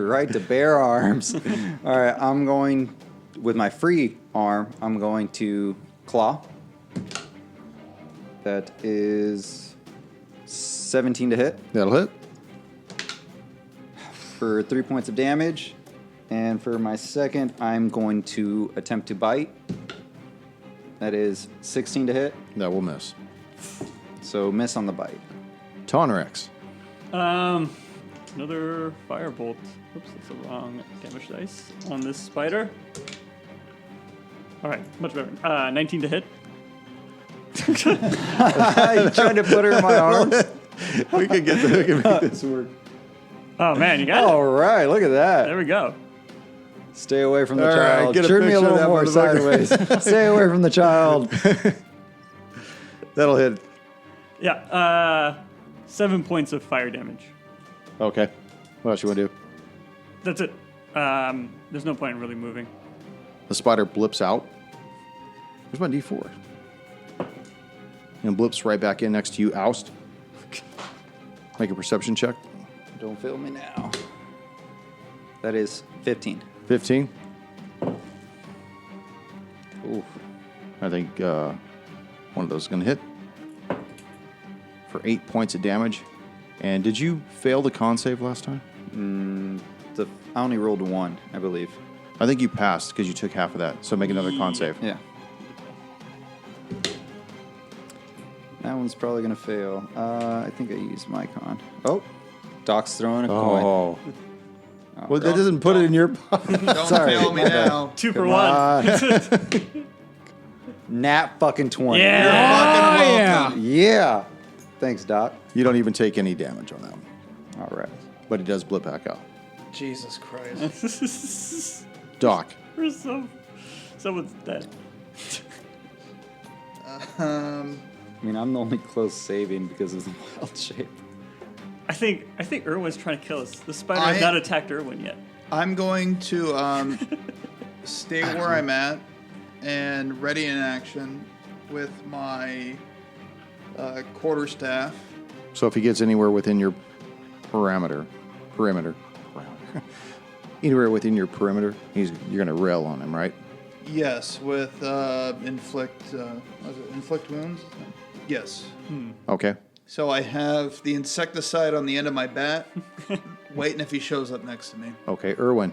Right to bare arms. All right. I'm going with my free arm. I'm going to claw. That is 17 to hit That'll hit. for 3 points of damage. And for my second, I'm going to attempt to bite. That is 16 to hit. That will miss. So miss on the bite. Tonrex. Another firebolt. Oops, that's the wrong damage dice on this spider. All right, much better. 19 to hit. You trying to put her in my arms? we can make this work. Oh man, you got All right, look at it. that. There we go. Stay away from the All right, child. get a Turn me a picture of little that more motherfucker. sideways. Stay away from the child. That'll hit. Yeah, 7 points of fire damage. Okay. What else you want to do? That's it. There's no point in really moving. The spider blips out. Where's my D4? And blips right back in next to you, Oust. Make a perception check. Don't fail me now. That is 15. 15. Ooh. I think one of those is going to hit for 8 points of damage. And did you fail the con save last time? I only rolled 1, I believe. I think you passed because you took half of that. So make another con save. Yeah. That one's probably going to fail. I think I used my con. Oh, Doc's throwing a coin. Oh. Well, that doesn't put it in your pocket. Don't Sorry. fail me now. 2 for 1. Nat fucking 20. Yeah. Fucking yeah. welcome. Yeah. Thanks, Doc. You don't even take any damage on that one. All right. But it does blip back out. Jesus Christ. Doc. Someone's dead. I mean, I'm the only close saving because of the wild shape. I think Irwin's trying to kill us. The spider I- has not attacked Irwin yet. I'm going to stay where I'm at and ready in action with my quarterstaff. So if he gets anywhere within your perimeter, anywhere within your perimeter, you're going to rail on him, right? Yes, with inflict wounds. Yes. Okay. So I have the insecticide on the end of my bat, waiting if he shows up next to me. Okay, Irwin.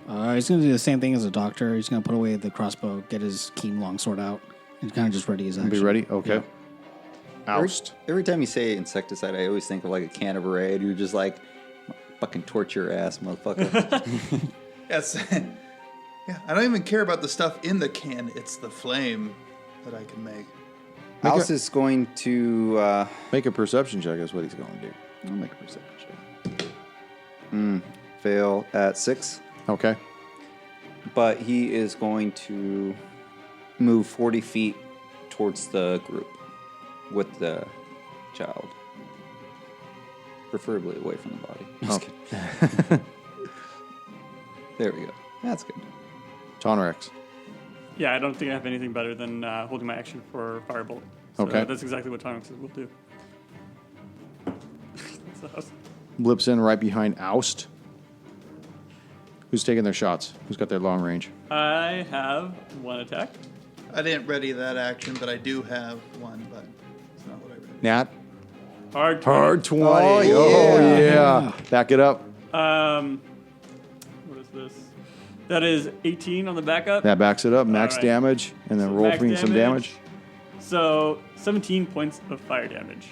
He's gonna do the same thing as a doctor. He's gonna put away the crossbow, get his keen longsword out, and kind of just ready his action. Be ready? Okay. Yeah. Oust. Every time you say insecticide, I always think of like a can of Raid. You're just like, fucking torture your ass, motherfucker. Yes. Yeah, I don't even care about the stuff in the can. It's the flame that I can make. House is going to... Make a perception check is what he's going to do. I'll make a perception check. Fail at 6. Okay. but he is going to move 40 feet towards the group with the child. Preferably away from the body. Just kidding. There we go. That's good. Tonrex. Yeah, I don't think I have anything better than holding my action for Firebolt. So Okay. that's exactly what Tonix will do. So, Blips in right behind Oust. Who's taking their shots? Who's got their long range? I have one attack. I didn't ready that action, but I do have one, but it's not what I read. Nat. Hard 20. Hard 20. Oh, yeah. Back it up. What is this? That is 18 on the backup. That backs it up. Max All right. damage. And then So roll max for me some damage. So 17 points of fire damage.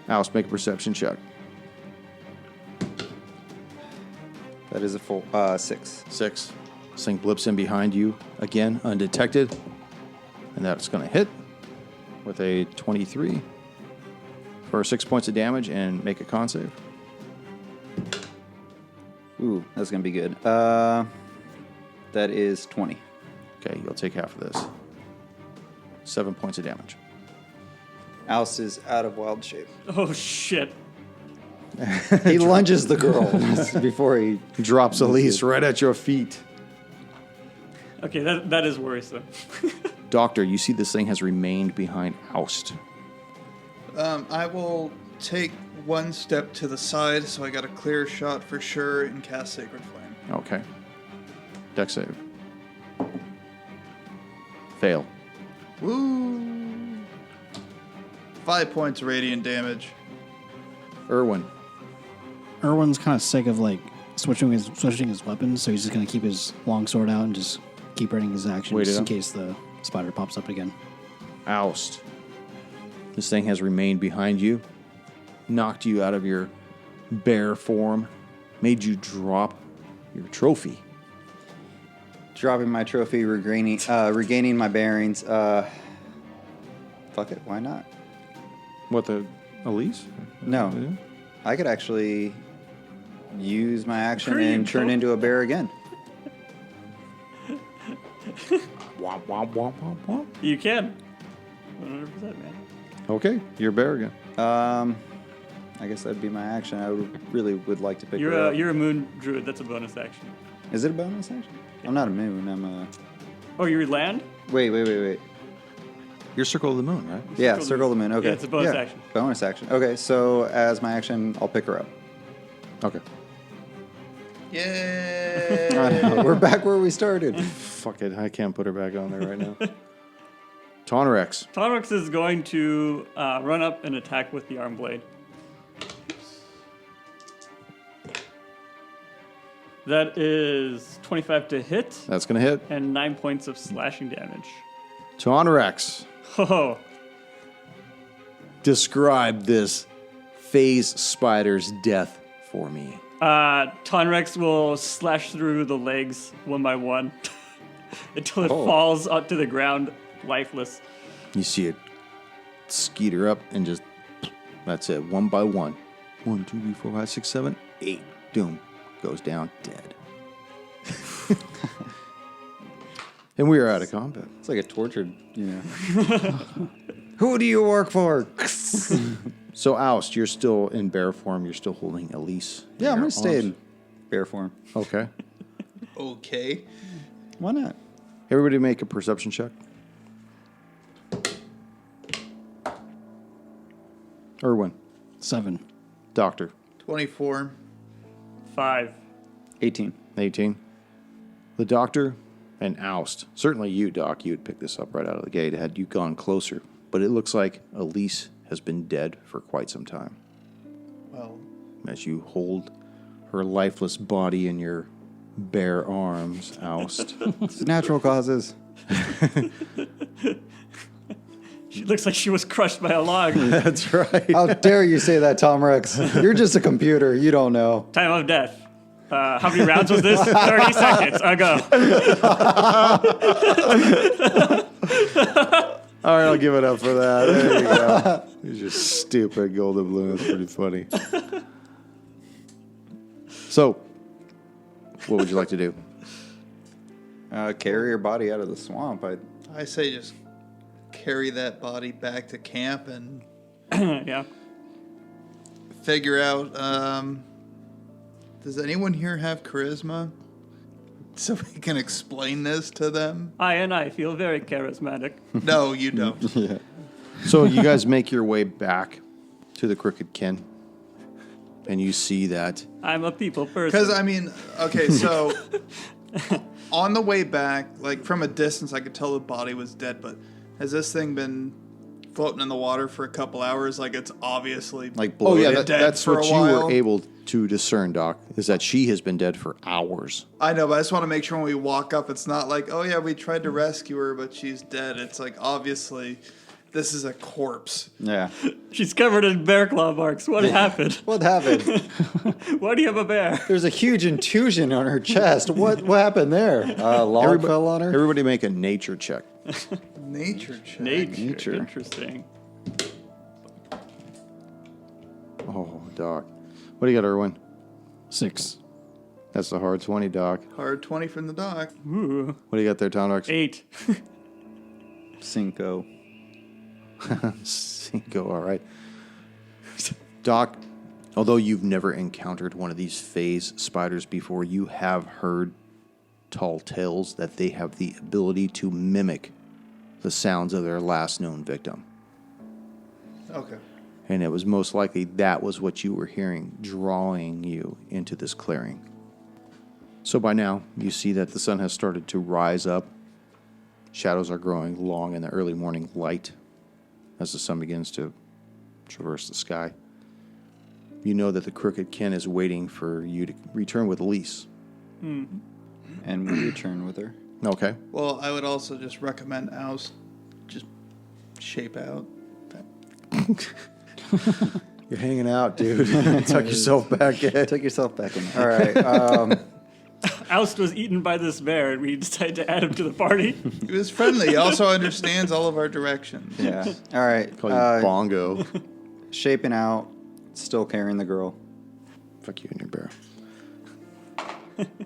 Oust, make a perception check. That is a full 6. 6. This thing blips in behind you again, undetected. And that's going to hit with a 23 for 6 points of damage and make a con save. Ooh, that's going to be good. That is 20. Okay, you'll take half of this. 7 points of damage. Oust is out of wild shape. Oh, shit. He lunges the girl before he... Drops Elise right at your feet. Okay, that is worrisome. Doctor, you see this thing has remained behind Oust. I will take one step to the side, so I got a clear shot for sure, and cast Sacred Flame. Okay. Dex save. Fail. Woo! 5 points radiant damage. Irwin. Erwin's kind of sick of like switching his weapons, so he's just gonna keep his longsword out and just keep readying his action Wait just it in up. case the spider pops up again. Oust. This thing has remained behind you, knocked you out of your bear form, made you drop your trophy. Dropping my trophy, regaining my bearings. Fuck it, why not? What, the Elise? No. Yeah. I could actually use my action There you and turn go. into a bear again. Womp, womp, womp, womp, womp. You can. 100%, man. Okay, you're a bear again. I guess that'd be my action. I would like to pick her You're up. a moon druid. That's a bonus action. Is it a bonus action? I'm not a moon. I'm a... Oh, you're land? Wait. You're Circle of the Moon, right? Yeah, circle the moon. Okay. Yeah, it's a bonus action. Bonus action. Okay, so as my action, I'll pick her up. Okay. Yay! I know, we're back where we started. Fuck it, I can't put her back on there right now. Tonrex. Tonrix is going to run up and attack with the arm blade. That is 25 to hit That's going to hit. and 9 points of slashing damage. Tonrex. Oh, Describe this phase spider's death for me. Tonrex will slash through the legs one by one until it Oh. falls onto the ground lifeless. You see it skeeter up and just, that's it, one by one. 1, 2, 3, 4, 5, 6, 7, 8. Doom. Goes down dead. And we are out of combat. It's like a tortured, Who do you work for? So, Oust, you're still in bear form. You're still holding Elise. Yeah, I'm your going to stay arms. in bear form. Okay. Okay. Why not? Everybody make a perception check. Irwin. 7. Doctor. 24. 5. 18. 18. The doctor and Oust. Certainly you, Doc, you would pick this up right out of the gate had you gone closer. But it looks like Elise has been dead for quite some time. Well, As you hold her lifeless body in your bare arms, Oust. It's natural causes. She looks like she was crushed by a log. That's right. How dare you say that, Tom Rex? You're just a computer. You don't know. Time of death. How many rounds was this? 30 seconds ago. All right, I'll give it up for that. There you go. You're just stupid, Golden Blue. That's pretty funny. So, What would you like to do? Carry her body out of the swamp. I say just carry that body back to camp and Yeah. figure out. Does anyone here have charisma? So we can explain this to them? I feel very charismatic. No, you don't. Yeah. So you guys make your way back to the Crooked Kin, and you see that I'm a people person. Because, I mean, okay, so on the way back, like from a distance, I could tell the body was dead, but has this thing been floating in the water for a couple hours? Like, it's obviously Like Oh yeah, bloated. dead that's for what a you while. were able to discern, Doc, is that she has been dead for hours. I know, but I just want to make sure when we walk up, it's not like, oh yeah, we tried to rescue her, but she's dead. It's like, obviously, this is a corpse. Yeah. She's covered in bear claw marks. What happened? What happened? Why do you have a bear? There's a huge intrusion on her chest. What happened there? Log fell on her? Everybody make a nature check. Nature check. Nature. Interesting. Oh, Doc. What do you got, Erwin? 6. That's the hard 20, Doc. Hard 20 from the doc. Ooh. What do you got there, Tom Doc? 8. Cinco. Cinco, all right. Doc, although you've never encountered one of these phase spiders before, you have heard tall tales that they have the ability to mimic the sounds of their last known victim. Okay. And it was most likely that was what you were hearing, drawing you into this clearing. So by now, you see that the sun has started to rise up. Shadows are growing long in the early morning light as the sun begins to traverse the sky. You know that the Crooked Kin is waiting for you to return with Elise. And we return with her. Okay. Well, I would also just recommend Oust just shape out. You're hanging out, dude. Tuck yourself back in. Take yourself back in. All right. Oust was eaten by this bear, and we decided to add him to the party. He was friendly. He also understands all of our directions. Yeah. All right. Call you Bongo. Shaping out. Still carrying the girl. Fuck you and your bear.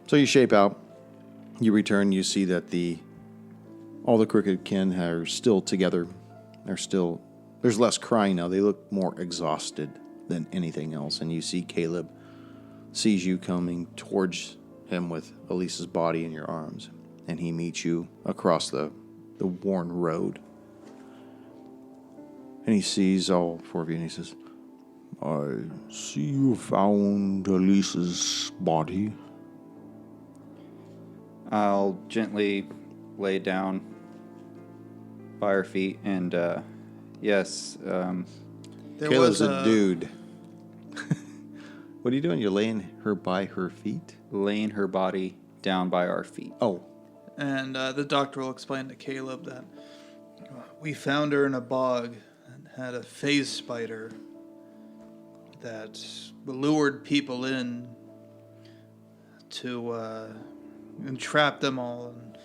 So you shape out. You return. You see that all the Crooked Kin are still together. There's less crying now. They look more exhausted than anything else. And you see Caleb sees you coming towards him with Elise's body in your arms. And he meets you across the worn road. And he sees all four of you and he says, I see you found Elise's body. I'll gently lay it down by her feet and, yes, There Caleb's was a dude. What are you doing? You're laying her by her feet? laying her body down by our feet. Oh. And the doctor will explain to Caleb that we found her in a bog and had a phase spider that lured people in to entrap them all and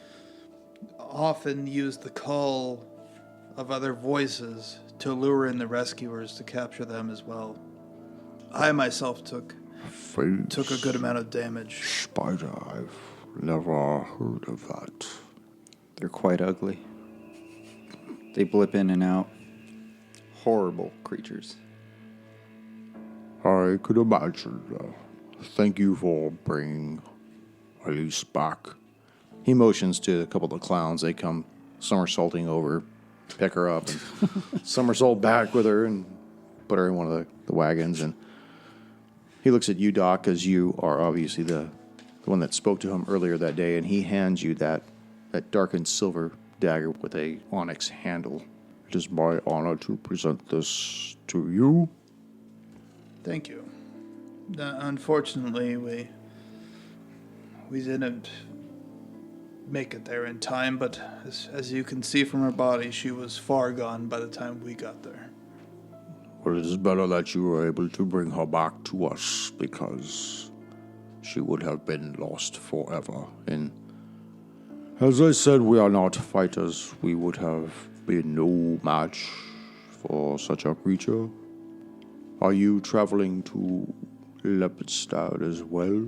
often used the call of other voices to lure in the rescuers to capture them as well. I myself took a good amount of damage. Spider, I've never heard of that. They're quite ugly. They blip in and out. Horrible creatures. I could imagine. Thank you for bringing Elise back. He motions to a couple of the clowns. They come somersaulting over, pick her up, and somersault back with her and put her in one of the wagons. And he looks at you, Doc, because you are obviously the one that spoke to him earlier that day, and he hands you that darkened silver dagger with a onyx handle. It is my honor to present this to you. Thank you. Unfortunately, we didn't make it there in time, but as you can see from her body, she was far gone by the time we got there. Well, it is better that you were able to bring her back to us, because she would have been lost forever. And as I said, we are not fighters. We would have been no match for such a creature. Are you traveling to Lepidstad as well?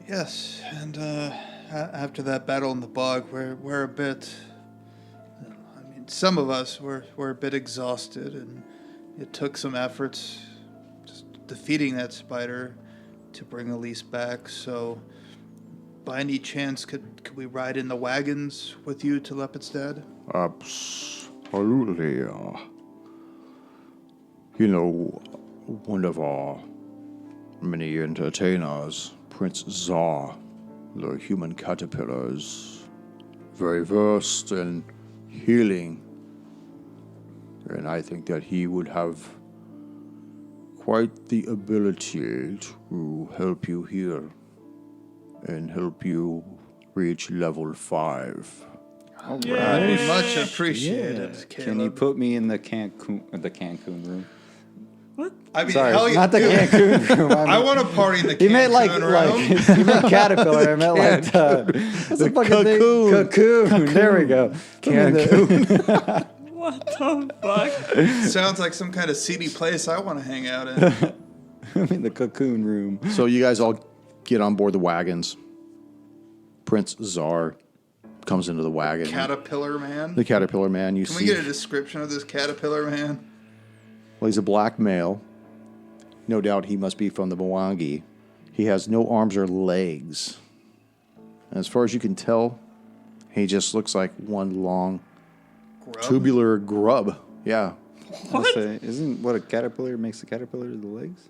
Yes, and after that battle in the bog, we're a bit. I mean, some of us were a bit exhausted, and it took some efforts just defeating that spider to bring Elise back. So, by any chance, could we ride in the wagons with you to Lepidstad? Absolutely. You know, one of our many entertainers, Prince Czar, the human caterpillar, is very versed in healing. And I think that he would have quite the ability to help you heal and help you reach level 5. Very much appreciated, Caleb. Can you put me in the Cancun room? What? I mean, Sorry, hell yeah, not the dude, Cancun room. I want to party in the He meant like room. he meant caterpillar. I meant like the cocoon. Cocoon. There we go. Cancun. What the fuck? Sounds like some kind of seedy place I want to hang out in. I mean the cocoon room. So you guys all get on board the wagons. Prince Czar comes into the wagon. Caterpillar man. The caterpillar man, you Can see. we get a description of this caterpillar man? Well, he's a black male. No doubt he must be from the Mwangi. He has no arms or legs. And as far as you can tell, he just looks like one long Grub? tubular grub. Yeah. I'll say, isn't what a caterpillar makes a caterpillar the legs?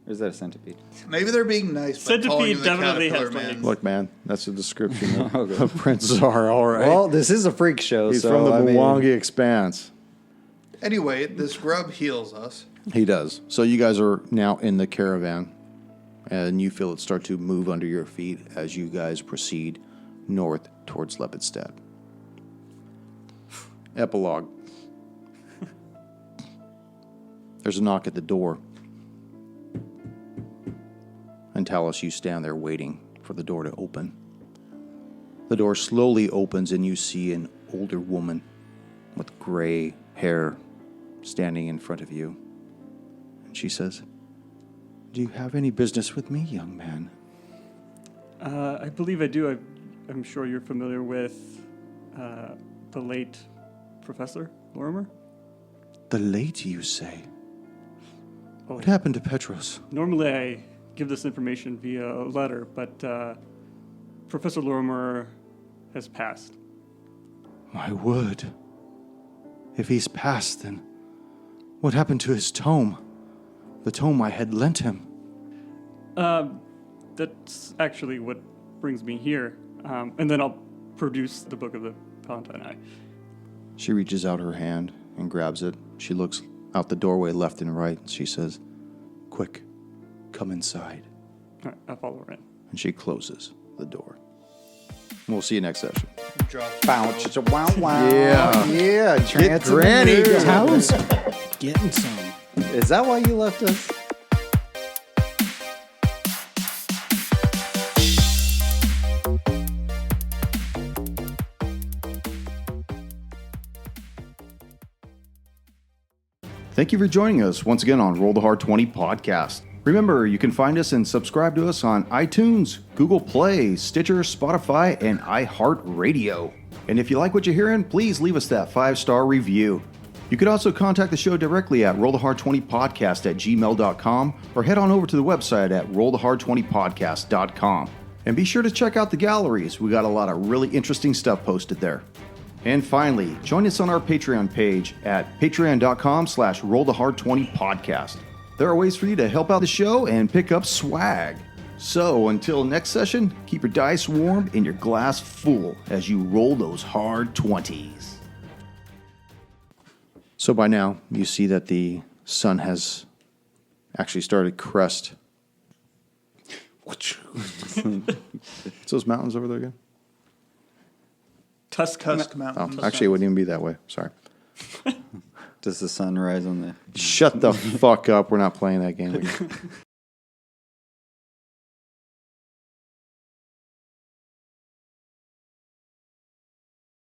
Or is that a centipede? Maybe they're being nice by calling him Centipede the definitely caterpillar has man. legs. Look, man, that's a description of, Okay. of Prince Czar, all right? Well, this is a freak show. he's so, from the I mean, Mwangi Expanse. Anyway, this grub heals us. He does. So you guys are now in the caravan, and you feel it start to move under your feet as you guys proceed north towards Lepidstad. Epilogue. There's a knock at the door. And Talos, you stand there waiting for the door to open. The door slowly opens and you see an older woman with gray hair standing in front of you. And she says, "Do you have any business with me, young man?" I believe I do. I'm sure you're familiar with the late Professor Lorimer. The late, you say? Oh, What happened to Petros? normally I give this information via a letter, but Professor Lorimer has passed. My word. If he's passed, then what happened to his tome? The tome I had lent him. That's actually what brings me here. And then I'll produce the Book of the Palatine Eye. She reaches out her hand and grabs it. She looks out the doorway left and right. She says, "Quick, come inside." All right, I'll follow her in. And she closes the door. We'll see you next session. Drop. Bow, wow, wow. Yeah. Yeah. Get granny. Towns getting some. Is that why you left us? Thank you for joining us once again on Roll the Hard 20 podcast. Remember, you can find us and subscribe to us on iTunes, Google Play, Stitcher, Spotify, and iHeart Radio. And if you like what you're hearing, please leave us that 5-star review. You could also contact the show directly at rollthehard20podcast@gmail.com or head on over to the website at rollthehard20podcast.com. And be sure to check out the galleries. We got a lot of really interesting stuff posted there. And finally, join us on our Patreon page at patreon.com/rollthehard20podcast. There are ways for you to help out the show and pick up swag. So until next session, keep your dice warm and your glass full as you roll those hard 20s. So by now, you see that the sun has actually started crest. What's those mountains over there again? Tusk Oh, Mountain. actually, it wouldn't even be that way. Sorry. Does the sun rise on the... Shut the fuck up. We're not playing that game again.